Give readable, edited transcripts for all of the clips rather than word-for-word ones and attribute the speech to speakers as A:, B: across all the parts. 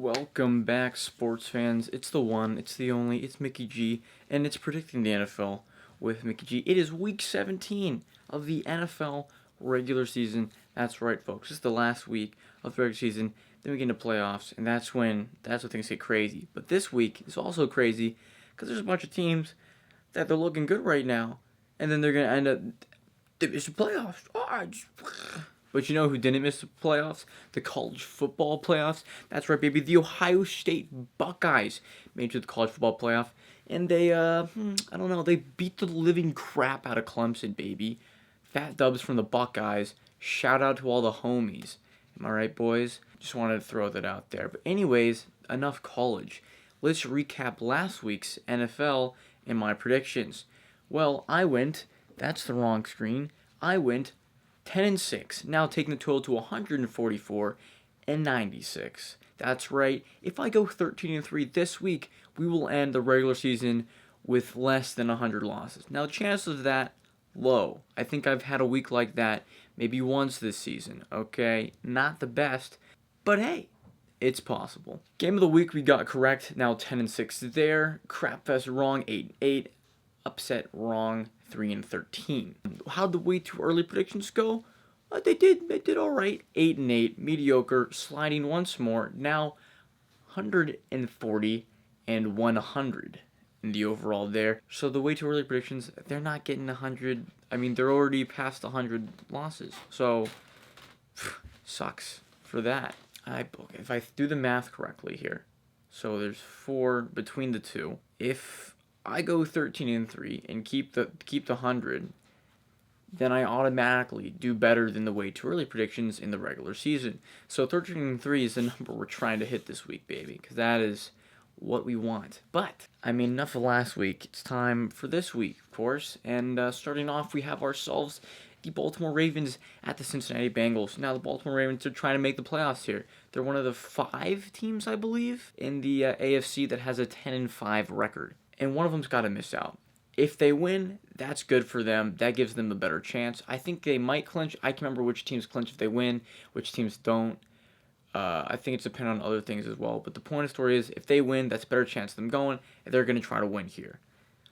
A: Welcome back, sports fans. It's the one, it's the only, it's Mickey G, and it's predicting the NFL with Mickey G. It is week 17 of the NFL regular season. That's right, folks. It's the last week of the regular season. Then we get into playoffs, and that's when things get crazy. But this week is also crazy because there's a bunch of teams that they're looking good right now, and then they're gonna end up they miss the playoffs. But you know who didn't miss the playoffs? The college football playoffs. That's right, baby. The Ohio State Buckeyes made it to the college football playoff. And they, I don't know, they beat the living crap out of Clemson, baby. Fat dubs from the Buckeyes. Shout out to all the homies. Am I right, boys? Just wanted to throw that out there. But anyways, enough college. Let's recap last week's NFL and my predictions. Well, that's the wrong screen. I went 10-6, now taking the total to 144 and 96. That's right. If I go 13-3 this week, we will end the regular season with less than 100 losses. Now, the chances of that low. I think I've had a week like that maybe once this season. Okay, not the best, but hey, it's possible. Game of the week we got correct. Now 10-6 there. Crapfest wrong 8-8. Upset wrong 3-13. How'd the way too early predictions go? They did all right. 8-8, mediocre, sliding once more. Now 140 and 100 in the overall there. So the way too early predictions, they're not getting 100. I mean, they're already past 100 losses. So sucks for that. If I do the math correctly here, so there's 4 between the two. If I go 13-3 and keep the 100, then I automatically do better than the way too early predictions in the regular season. So 13-3 is the number we're trying to hit this week, baby, because that is what we want. But I mean, enough of last week. It's time for this week, of course. And starting off, we have ourselves the Baltimore Ravens at the Cincinnati Bengals. Now, the Baltimore Ravens are trying to make the playoffs here. They're one of the 5 teams, I believe, in the AFC that has a 10-5 record. And one of them's got to miss out. If they win, that's good for them. That gives them a better chance. I think they might clinch. I can remember which teams clinch if they win, which teams don't. I think it's dependent on other things as well. But the point of the story is, if they win, that's a better chance of them going. And they're going to try to win here.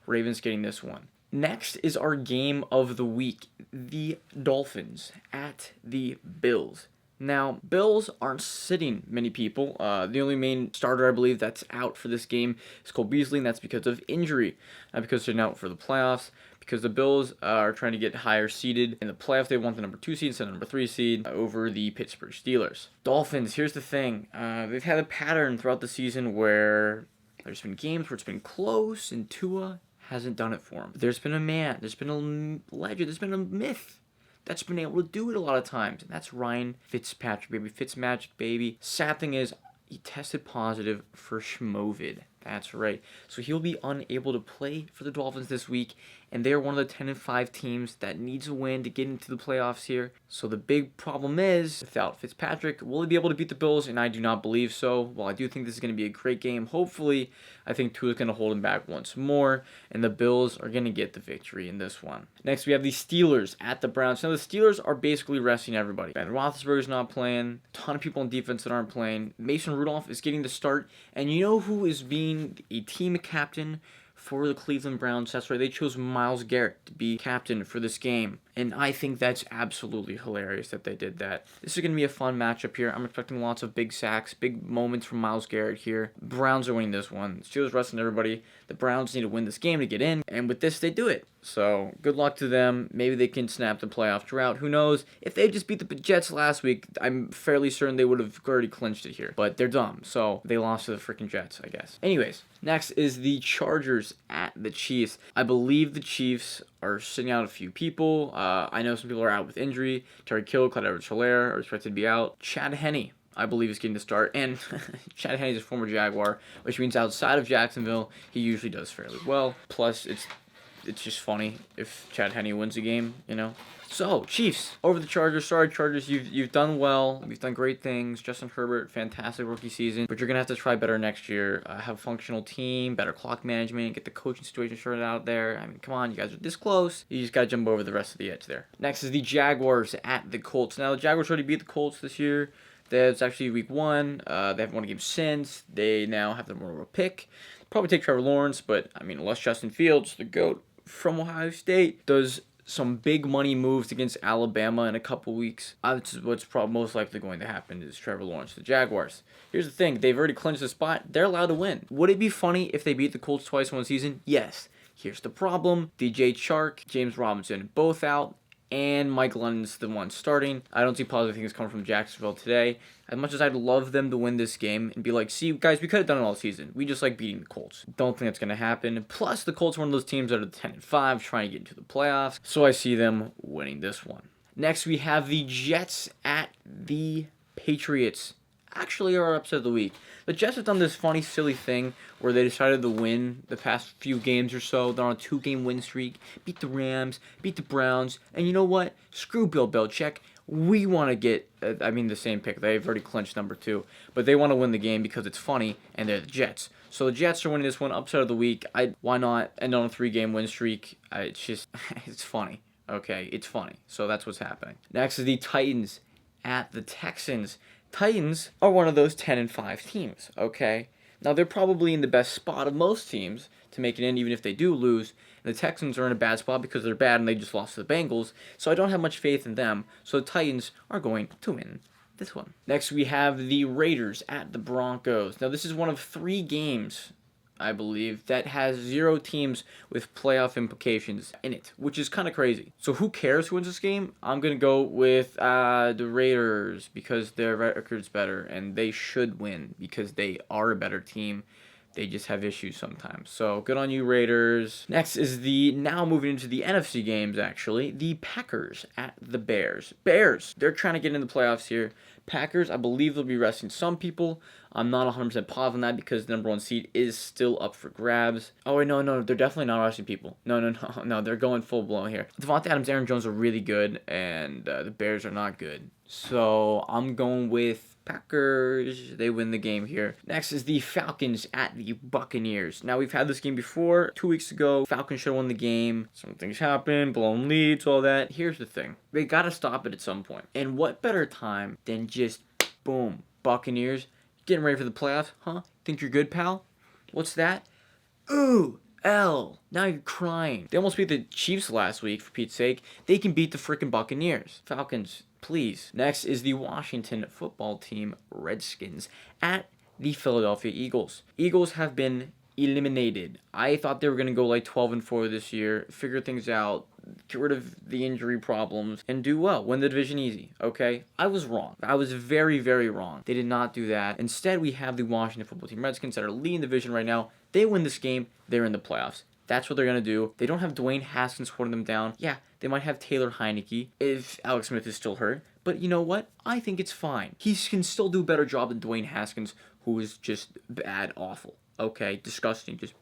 A: Ravens getting this one. Next is our game of the week. The Dolphins at the Bills. Now, Bills aren't sitting many people. The only main starter, I believe, that's out for this game is Cole Beasley, and that's because of injury. Not because they're out for the playoffs, because the Bills are trying to get higher seeded. In the playoffs, they want the number 2 seed instead of number 3 seed over the Pittsburgh Steelers. Dolphins, here's the thing. They've had a pattern throughout the season where there's been games where it's been close, and Tua hasn't done it for them. There's been a man, there's been a legend, there's been a myth that's been able to do it a lot of times, and that's Ryan Fitzpatrick, baby. Fitzmagic, baby. Sad thing is, he tested positive for Schmovid. That's right. So he'll be unable to play for the Dolphins this week, and they're one of the 10-5 teams that needs a win to get into the playoffs here. So the big problem is, without Fitzpatrick, will he be able to beat the Bills? And I do not believe so. While I do think this is going to be a great game, hopefully, I think Tua's going to hold him back once more, and the Bills are going to get the victory in this one. Next, we have the Steelers at the Browns. Now, the Steelers are basically resting everybody. Ben Roethlisberger's not playing. A ton of people on defense that aren't playing. Mason Rudolph is getting the start, and you know who is being a team captain for the Cleveland Browns? That's right, they chose Myles Garrett to be captain for this game. And I think that's absolutely hilarious that they did that. This is going to be a fun matchup here. I'm expecting lots of big sacks, big moments from Myles Garrett here. Browns are winning this one. Steelers resting everybody. The Browns need to win this game to get in. And with this, they do it. So good luck to them. Maybe they can snap the playoff drought. Who knows? If they just beat the Jets last week, I'm fairly certain they would have already clinched it here. But they're dumb. So they lost to the freaking Jets, I guess. Anyways, next is the Chargers at the Chiefs. I believe the Chiefs are sitting out a few people. I know some people are out with injury. Terry Kill, Clyde Edwards-Helaire are expected to be out. Chad Henne, I believe, is getting the start. And Chad Henne is a former Jaguar, which means outside of Jacksonville, he usually does fairly well. Plus, it's just funny if Chad Henne wins a game, you know. So, Chiefs over the Chargers. Sorry, Chargers, you've done well. You've done great things. Justin Herbert, fantastic rookie season. But you're going to have to try better next year. Have a functional team, better clock management, get the coaching situation sorted out there. I mean, come on, you guys are this close. You just got to jump over the rest of the edge there. Next is the Jaguars at the Colts. Now, the Jaguars already beat the Colts this year. That's actually week 1. They haven't won a game since. They now have the number 1 pick. Probably take Trevor Lawrence, but I mean, unless Justin Fields, the GOAT from Ohio State, does some big money moves against Alabama in a couple weeks, that's what's probably most likely going to happen is Trevor Lawrence, the Jaguars. Here's the thing, they've already clinched the spot. They're allowed to win. Would it be funny if they beat the Colts twice in one season? Yes. Here's the problem. DJ Chark, James Robinson, both out, and Mike London's the one starting. I don't see positive things coming from Jacksonville today. As much as I'd love them to win this game and be like, see, guys, we could have done it all season. We just like beating the Colts. Don't think that's going to happen. Plus, the Colts are one of those teams that are 10-5, trying to get into the playoffs. So I see them winning this one. Next, we have the Jets at the Patriots. Actually, our upset of the week. The Jets have done this funny, silly thing where they decided to win the past few games or so. They're on a 2-game win streak. Beat the Rams, beat the Browns, and you know what? Screw Bill Belichick. We want to get, the same pick. They've already clinched number 2, but they want to win the game because it's funny, and they're the Jets. So the Jets are winning this one, upset of the week. Why not end on a 3-game win streak? It's funny. Okay, it's funny. So that's what's happening. Next is the Titans at the Texans. Titans are one of those 10-5 teams, okay? Now, they're probably in the best spot of most teams to make it in, even if they do lose. And the Texans are in a bad spot because they're bad and they just lost to the Bengals, so I don't have much faith in them. So the Titans are going to win this one. Next, we have the Raiders at the Broncos. Now, this is one of 3 games, I believe, that has 0 teams with playoff implications in it, which is kind of crazy. So who cares who wins this game? I'm going to go with the Raiders because their record's better, and they should win because they are a better team. They just have issues sometimes. So good on you, Raiders. Next is now moving into the NFC games, actually. The Packers at the Bears. Bears, they're trying to get in the playoffs here. Packers, I believe they'll be resting some people. I'm not 100% positive on that because the number 1 seed is still up for grabs. Oh, wait, no, they're definitely not resting people. No, they're going full blown here. Devontae Adams, Aaron Jones are really good, and the Bears are not good. So I'm going with Packers. They win the game here. Next is the Falcons at the Buccaneers. Now, we've had this game before. 2 weeks ago, Falcons should have won the game. Some things happened, blown leads, all that. Here's the thing. They got to stop it at some point. And what better time than just, boom, Buccaneers, getting ready for the playoffs? Huh? Think you're good, pal? What's that? Ooh, L. Now you're crying. They almost beat the Chiefs last week, for Pete's sake. They can beat the freaking Buccaneers. Falcons, please. Next is the Washington football team, Redskins, at the Philadelphia Eagles. Eagles have been eliminated. I thought they were going to go like 12-4 this year, figure things out, get rid of the injury problems, and do well. Win the division easy, okay? I was wrong. I was very, very wrong. They did not do that. Instead, we have the Washington football team, Redskins, that are leading the division right now. They win this game, they're in the playoffs. That's what they're going to do. They don't have Dwayne Haskins holding them down. Yeah, they might have Taylor Heineke if Alex Smith is still hurt. But you know what? I think it's fine. He can still do a better job than Dwayne Haskins, who is just bad, awful. Okay, disgusting, just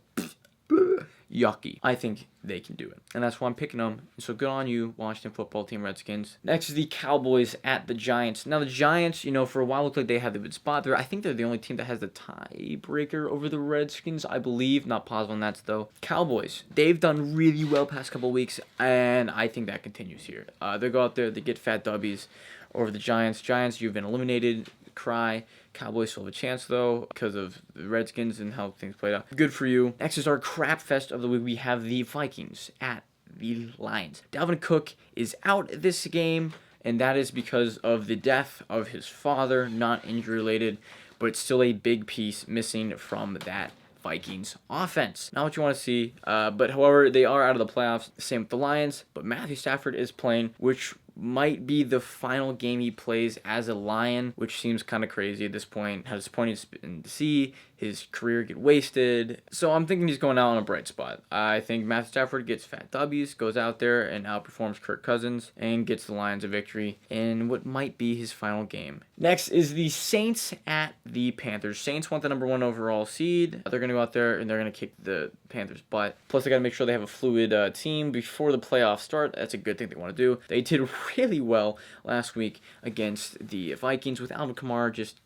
A: yucky. I think they can do it. And that's why I'm picking them. So good on you, Washington football team, Redskins. Next is the Cowboys at the Giants. Now the Giants, for a while looked like they had the good spot there. I think they're the only team that has the tiebreaker over the Redskins, I believe. Not positive on that though. Cowboys, they've done really well past couple weeks, and I think that continues here. They go out there, they get fat W's over the Giants. Giants, you've been eliminated. Cry. Cowboys still have a chance, though, because of the Redskins and how things played out. Good for you. Next is our crap fest of the week. We have the Vikings at the Lions. Dalvin Cook is out this game, and that is because of the death of his father, not injury-related, but it's still a big piece missing from that Vikings offense. Not what you want to see, but however, they are out of the playoffs. Same with the Lions, but Matthew Stafford is playing, which might be the final game he plays as a Lion, which seems kind of crazy at this point. How disappointing to see his career get wasted. So I'm thinking he's going out on a bright spot. I think Matthew Stafford gets fat W's, goes out there and outperforms Kirk Cousins, and gets the Lions a victory in what might be his final game. Next is the Saints at the Panthers. Saints want the number 1 overall seed. They're going to go out there and they're going to kick the Panthers' butt. Plus, they got to make sure they have a fluid team before the playoffs start. That's a good thing they want to do. They did really well last week against the Vikings with Alvin Kamara just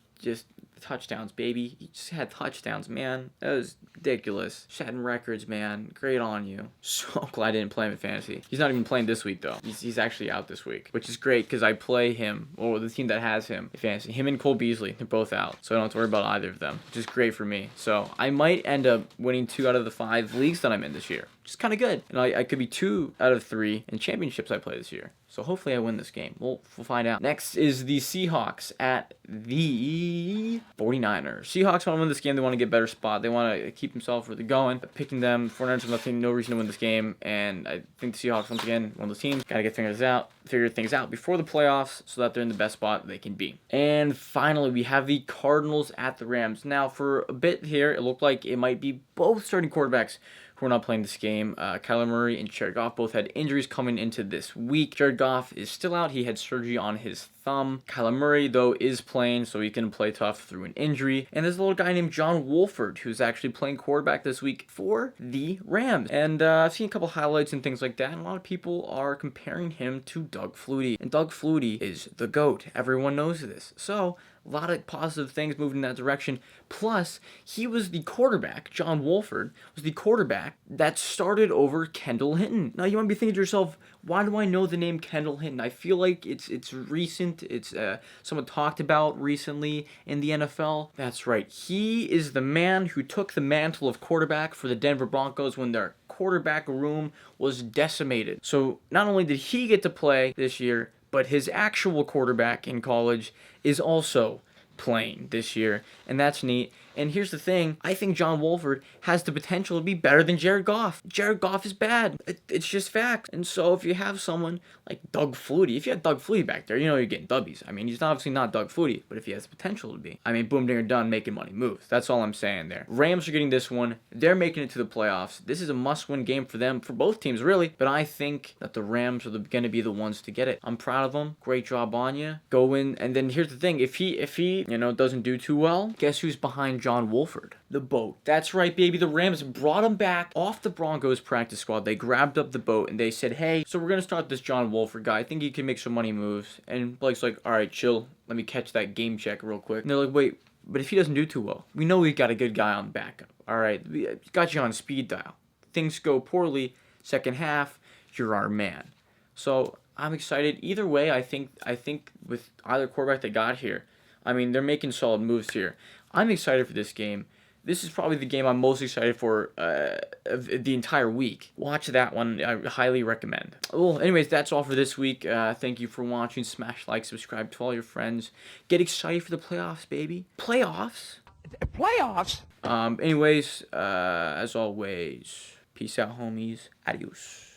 A: The touchdowns, baby. He just had touchdowns, man. That was ridiculous. Setting records, man. Great on you. So glad I didn't play him in fantasy. He's not even playing this week, though. He's actually out this week, which is great because I play him, or the team that has him in fantasy. Him and Cole Beasley, they're both out, so I don't have to worry about either of them, which is great for me. So I might end up winning 2 out of the 5 leagues that I'm in this year, which is kind of good. And I could be 2 out of 3 in championships I play this year. So hopefully I win this game. We'll find out. Next is the Seahawks at the 49ers. Seahawks want to win this game. They want to get a better spot. They want to keep themselves really going. Picking them, 49ers have nothing, no reason to win this game. And I think the Seahawks, once again, one of those teams, got to figure things out before the playoffs so that they're in the best spot they can be. And finally, we have the Cardinals at the Rams. Now, for a bit here, it looked like it might be both starting quarterbacks who are not playing this game. Kyler Murray and Jared Goff both had injuries coming into this week. Jared Goff is still out. He had surgery on his thumb. Kyler Murray, though, is playing, so he can play tough through an injury. And there's a little guy named John Wolford who's actually playing quarterback this week for the Rams. And I've seen a couple highlights and things like that, and a lot of people are comparing him to Doug Flutie. And Doug Flutie is the GOAT. Everyone knows this. So a lot of positive things moving in that direction. Plus, he was the quarterback, John Wolford, was the quarterback that started over Kendall Hinton. Now, you might be thinking to yourself, why do I know the name Kendall Hinton? I feel like it's recent. It's someone talked about recently in the NFL. That's right. He is the man who took the mantle of quarterback for the Denver Broncos when their quarterback room was decimated. So not only did he get to play this year, but his actual quarterback in college is also playing this year, and that's neat. And here's the thing, I think John Wolford has the potential to be better than Jared Goff. Jared Goff is bad. It's just fact. And so if you have someone like Doug Flutie, if you had Doug Flutie back there, you know you're getting W's. I mean, he's obviously not Doug Flutie, but if he has the potential to be. I mean, boom, dinger, done, making money moves. That's all I'm saying there. Rams are getting this one. They're making it to the playoffs. This is a must-win game for them, for both teams, really. But I think that the Rams are going to be the ones to get it. I'm proud of them. Great job on you. Go in. And then here's the thing. If he doesn't do too well, guess who's behind John Wolford? The boat. That's right, baby. The Rams brought him back off the Broncos practice squad. They grabbed up the boat and they said, hey, so we're going to start this John Wolford guy. I think he can make some money moves. And Blake's like, all right, chill. Let me catch that game check real quick. And they're like, wait, but if he doesn't do too well, we know we got a good guy on backup. All right, we got you on speed dial. Things go poorly. Second half, you're our man. So I'm excited. Either way, I think with either quarterback they got here, I mean, they're making solid moves here. I'm excited for this game. This is probably the game I'm most excited for of the entire week. Watch that one. I highly recommend. Well, anyways, that's all for this week. Thank you for watching. Smash like, subscribe to all your friends. Get excited for the playoffs, baby. Playoffs?
B: Playoffs?
A: Anyways, as always, peace out, homies. Adios.